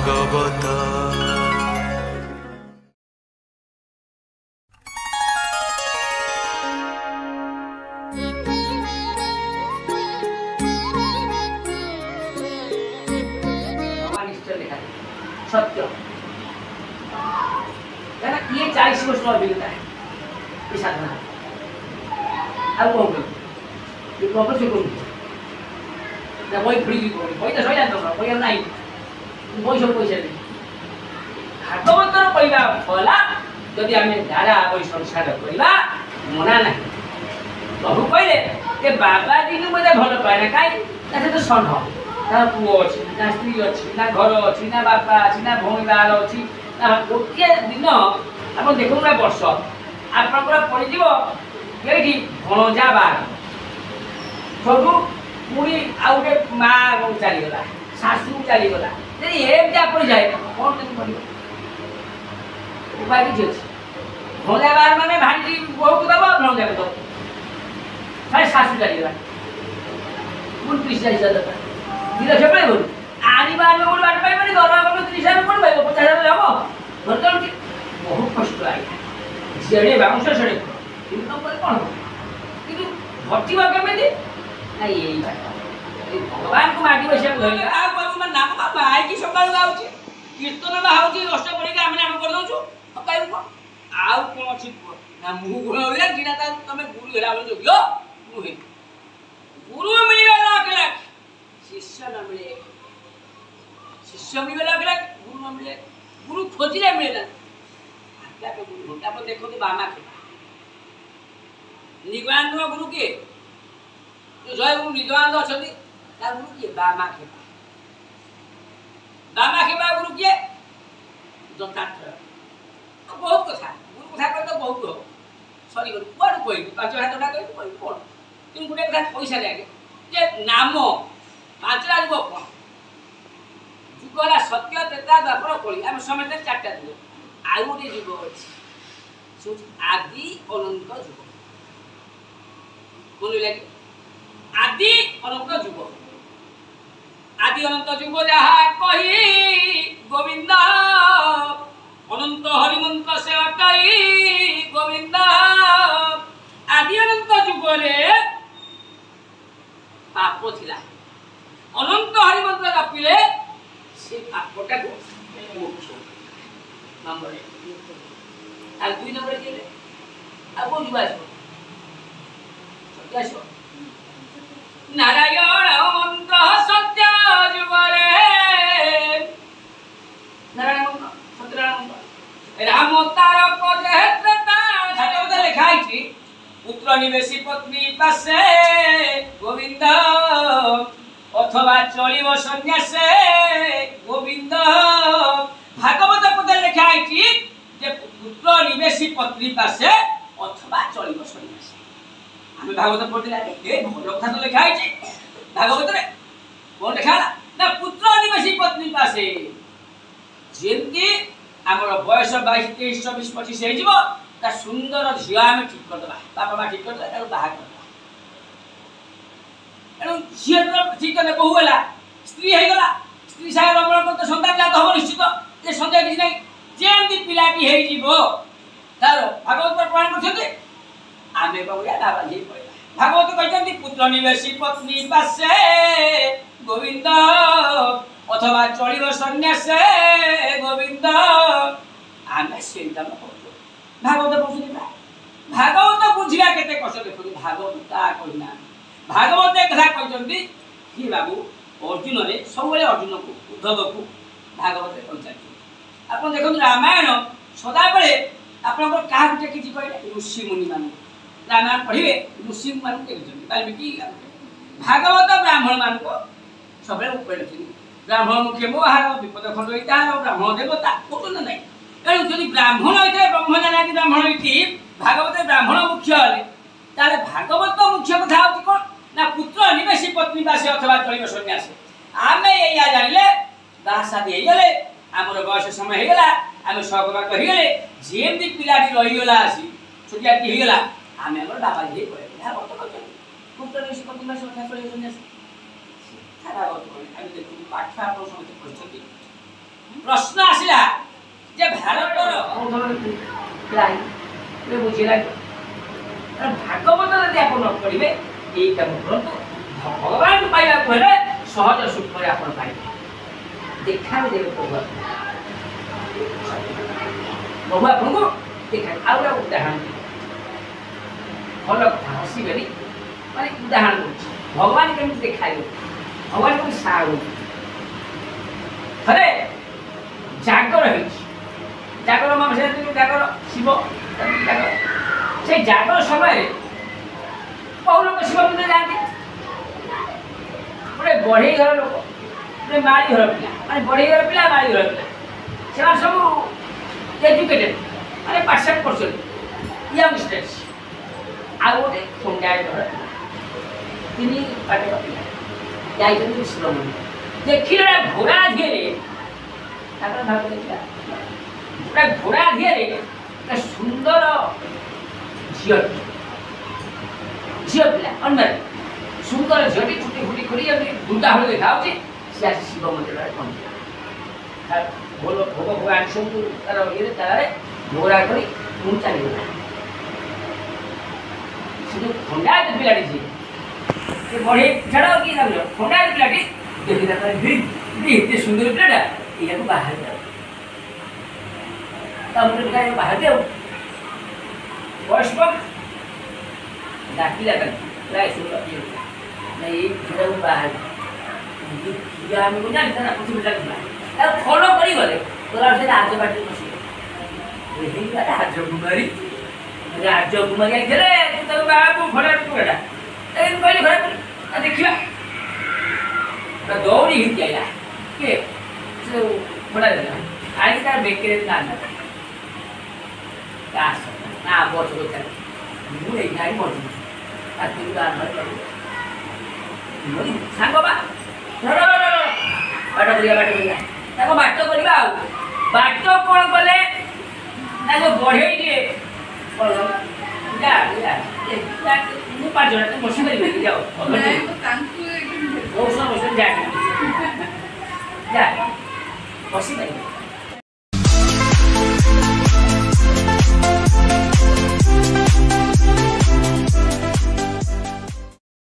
ভাগবত। सत्य ये 40 वर्ष अभिज्ञता है ये साधना अब कौन ये प्रॉपर से कौन ना वही फ्री की कोई तो सही जानता हूँ कोई नहीं वही सब पैसे नहीं भागवतर कहला फला यदि आम धारा वही संसार कहला मना ना प्रभु कहले ये बाबा जी मत भल पाए ना कहीं तो षण ना पुओ अच्छी ना स्त्री अच्छी ना घर अच्छी ना बापा अच्छी ना भौणी बाहर अच्छी ना गोटे दिन आप देखो ना वर्ष आपंकर पड़ो ये भणजा बाहर सब पुणी आउ गए माँ चलीगला शाशु चलीगला एमती आप जाए कौन पड़ो उपाय किसी अच्छे भणजा बाहर मैंने भाई बहु को दब भणजा को दब खाली शाशु चलीगला 30,000 दरकार धीरे से पाइब आनी बार में गोटे बाट पाइब दरमा कम 30,000 कौन पाइब 50,000 हम बर्तमान बहुत कष्ट आज्ञा जेड़े बाउंस सेड़े इनकम कौन हम कि भटवा कमी ना यही भगवान को माटी बस धरले नाम बाहर की सकाल गाँव कीर्तन बाहर अष्ट पढ़ी आम नाम कर दौ कह आउ कौन अच्छी ना मुह गुण हो कि तुम गुरु है योग्य गुरु मिलगा लाख लाख शिष्य न मिले शिष्य मिले लाख लाख गुरु न मिले गुरु खोजिले मिले ना गुरु आप देखो बामा के निगमानंद गुरु किए जो जय गुरु निगमानंद अच्छा गुरु किए बामा खेपा गुरु किए दत्तात्र बहुत कथा गुरु कथा कह तो बहुत हो सरी गुरु कौन कह 5 हाथ कह कौन तुम गोटे कथा पैसा लगे जे नाम 5टा जुग कौन जुगला सत्य त्रेता द्वापर कली आम समस्त 4टा जुग आउ गोटे जुग अच्छी आदि अनंत जुग मन लगे आदि अनंत जुग आदि अनंत जुग जहा कही गोविंद अनंत हरिमंत्र से अटई गोविंद आदि अनंत जुगरे पाप थिला अनंत हरिमंत्र जपिले से पापटा मोक्ष नंबर 1 आ 2 नंबर के आ को जुआ सत्य सो नारायण मंत्र सत्य जुगरे नारायण मंत्र सत्यनारायण मंत्र राम तार पद हेत्रता भागवत लिखाई छी पुत्र निवेशी पत्नी पासे गोविंद अथवा चलिव सन्यासे गोविंद भागवत पद लिखाई छी जे पुत्र निवेशी पत्नी पासे अथवा चलिव सन्यासे आम भागवत पढ़ला ए भल कथा तो लिखाई छी भागवत रे कौन लिखा ना पुत्र निवेशी पत्नी पासे जेमती आमर बयस 22 23 24 25 हो जीवो ता सुंदर झियो आम ठीक कर दबा बापा मां ठीक कर दबा ताको बाहा कर एनु झियो ठीक करले बहु होला स्त्री हे गला स्त्री साहे रमण कर तो संतान जात हो निश्चित जे संदेह किछ नै जेमती पिलाटी हे जीवो तारो भागवत पर प्रमाण करछथि आमे बहुया बाबा जी पड़ला भागवत कहछथि पुत्र निवेशी पत्नी पासे गोविंद अथवा चलिव सन्यासे गोविंद आमे सेंता भागवत बुझुनी भागवत बुझिया केते कष्ट देखु भागवत ता कहना भागवत कथा कहचंदी कि बाबू अर्जुन रे सबले अर्जुन को उद्धव को भागवत कहचंदी आपन देखो रामायण सदा बेले आपन को का गुटे किछि कहले ऋषि मुनि मान रामायण पढिबे ऋषि मान कहचंदी वाल्मीकि भागवत ब्राह्मण मान को सबले ऊपर थी ब्राह्मण मुख्य मोहार विपद खंडोइतार ब्राह्मण देवता कोन नै एणु जदि ब्राह्मण होते ब्रह्मज्ञानी ब्राह्मण होती भागवत ब्राह्मण मुख्य हेले ताले भागवत मुख्य कथा होती कोन ना पुत्र निवेशी पत्नी पासे अथवा चलिव सन्यास आमे या जानिले दाह शादी हे गेले हमर बयस समय हे गेला आमे सकबा कहि गेले जेमती पिलाटी रहि गेला आसी छुटियाटी हे गेला आमे हमर बाबा जे कहले भागवत कहले पुत्र निवेशी पत्नी पासे अथवा चलिव सन्यास थारा आमे देखु पाठा आपन समस्त पढछथि प्रश्न आसिला जे भारतर प्राय बुझेगा भागवत यदि आप न पढ़े ये काम करूँ भगवान पाइबा हेले सहज सुख आप पाइबे देखा देवे प्रभु प्रभु आपको देखा आउ उदाहरण भल कथा हसबे माने उदाहरण भगवान केमी देखा भगवान को साहू थे जागर है जागर माम से जागर शिव जागर से जागर समय बहु लोग शिव मंदिर जाती गोटे बढ़ई घर लोक गोटे माड़ी घर पिला माने बढ़ई घर पिला माड़ी घर पिला से सब एजुकेटेड माने पार्सेंट परसेंट यंगस्टर्स आ गोटे खंडाय घर तीन पाठ पिला जाइए शिव मंदिर देखिले घोड़ा धीरे घोड़ा धीरे सुंदर झील पिला अंदर सुंदर झीटी छुटी फुटी कर दुर्गा हल देखा सी आसी शिव मंदिर पहुंचा भोग भोग भोग आनी सब तार ये घोड़ा कर चलीगला से जो खंडायत पिलाटी सी बढ़े छाड़ कि खंडायत पिलाटी देखा एते सुंदर पिलाटा या बाहर बाहर दे बयस डाकिला प्राय बाहर फलो कर गले राज बाटी बस राजकुमारी राजकुमारी आई बाबू घोड़ा टुकड़ा कहले घर देखा दौड़ी हिंदी आया किए घोड़ा देला आई तार बेके ना बस मुझे बस सांग बा बाट बुला बाट बुला बाट करवा बाट कौन कले बढ़े दिए पाँच जन बस जाओ